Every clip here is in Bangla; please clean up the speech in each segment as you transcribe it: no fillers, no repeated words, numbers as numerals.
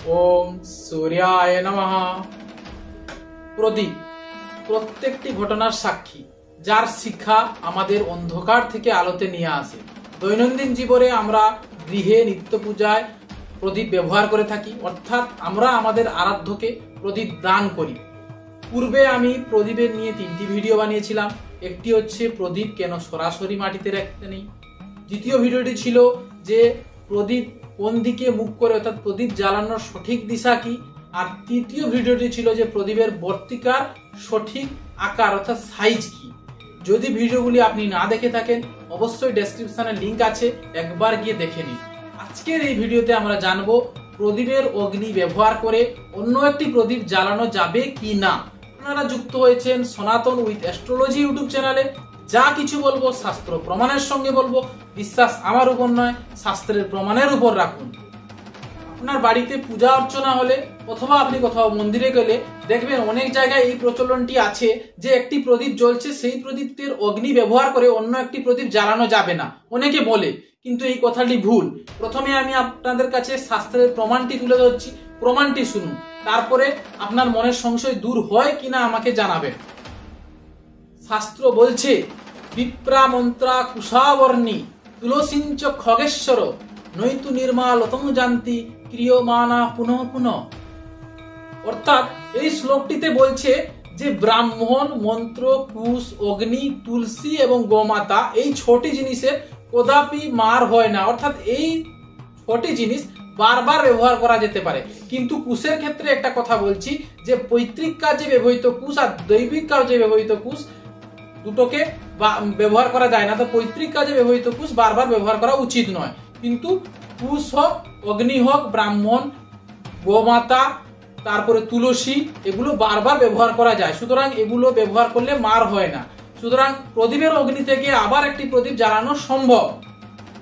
ওম সূর্যায় নমঃ। প্রদীপ প্রত্যেকটি ঘটনার সাক্ষী, যার শিক্ষা আমাদের অন্ধকার থেকে আলোতে নিয়ে আসে। দৈনন্দিন জীবনে আমরা গৃহে নিত্য পূজায় প্রদীপ ব্যবহার করে থাকি, অর্থাৎ আমরা আমাদের আরাধ্যকে প্রদীপ দান করি। পূর্বে আমি প্রদীপের নিয়ে 3টি ভিডিও বানিয়েছিলাম। একটি হচ্ছে প্রদীপ কেন সরাসরি মাটিতে রাখতে নেই, দ্বিতীয় ভিডিওটি ছিল যে প্রদীপ কোন দিকে মুখ করে, অর্থাৎ প্রদীপ জ্বালানোর সঠিক দিশা কি, আর তৃতীয় ভিডিওটি ছিল যে প্রদীপের বর্তিকার সঠিক আকার অর্থাৎ সাইজ কি। যদি ভিডিওগুলি আপনি না দেখে থাকেন, অবশ্যই ডেসক্রিপশনে লিংক আছে, একবার গিয়ে দেখে নিন। আজকের এই ভিডিওতে আমরা জানবো প্রদীপের অগ্নি ব্যবহার করে অন্য একটি প্রদীপ জ্বালানো যাবে কি না। আপনারা যুক্ত হয়েছেন সনাতন উইথ অ্যাস্ট্রোলজি ইউটিউব চ্যানেলে। যা কিছু বলবো শাস্ত্র প্রমাণের সঙ্গে বলবো, বিশ্বাস আমার উপর নয়, শাস্ত্রের প্রমাণের উপর রাখুন। আপনার বাড়িতে পূজা অর্চনা হলে অথবা আপনি কোথাও মন্দিরে গেলে দেখবেন অনেক জায়গায় এই প্রচলনটি আছে যে একটি প্রদীপ জ্বলছে, সেই প্রদীপের অগ্নি ব্যবহার করে অন্য একটি প্রদীপ জ্বালানো যাবে না, অনেকে বলে, কিন্তু এই কথাটি ভুল। প্রথমে আমি আপনাদের কাছে শাস্ত্রের প্রমাণটি তুলে ধরছি, প্রমাণটি শুনুন, তারপরে আপনার মনের সংশয় দূর হয় কিনা আমাকে জানাবেন। শাস্ত্র বলছে, বিপ্রা মন্ত্রা কুশাবর্ণী তুলসিঞ্চ খগেশ্বর নৈতু নির্মালতম জান্তি ক্রিয়মানা পুনঃ পুনঃ। অর্থাৎ এই শ্লোকটিতে বলছে যে ব্রাহ্মণ, মন্ত্র, কুশ, অগ্নি, তুলসী এবং গোমাতা, এই 6টি জিনিসের কদাপি মার হয় না। অর্থাৎ এই 6টি জিনিস বারবার ব্যবহার করা যেতে পারে। কিন্তু কুশের ক্ষেত্রে একটা কথা বলছি যে পৈতৃক কাজে ব্যবহৃত কুশ আর দৈবিক কাজে ব্যবহৃত কুশ দুটোকে ব্যবহার করা যায় না। তো পৈতৃক কাজে ব্যবহৃত কুশ বারবার ব্যবহার করা উচিত নয়, কিন্তু কুশ হোক, অগ্নি হোক, ব্রাহ্মণ, গোমাতা, তারপরে তুলসী, এগুলো বারবার ব্যবহার করা যায়। সুতরাং এগুলো ব্যবহার করলে মার হয় না। সুতরাং প্রদীপের অগ্নি থেকে আবার একটি প্রদীপ জ্বালানো সম্ভব।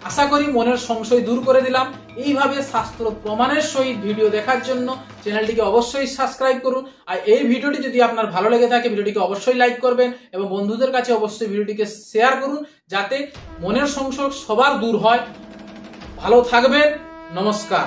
আশা করি মনের সংশয় দূর করে দিলাম। এইভাবে শাস্ত্র প্রমাণের সহিত ভিডিও দেখার জন্য চ্যানেলটিকে অবশ্যই সাবস্ক্রাইব করুন। আর এই ভিডিওটি যদি আপনার ভালো লেগে থাকে, ভিডিওটিকে অবশ্যই লাইক করবেন এবং বন্ধুদের কাছে অবশ্যই ভিডিওটিকে শেয়ার করুন, যাতে মনের সংশয় সবার দূর হয়। ভালো থাকবেন, নমস্কার।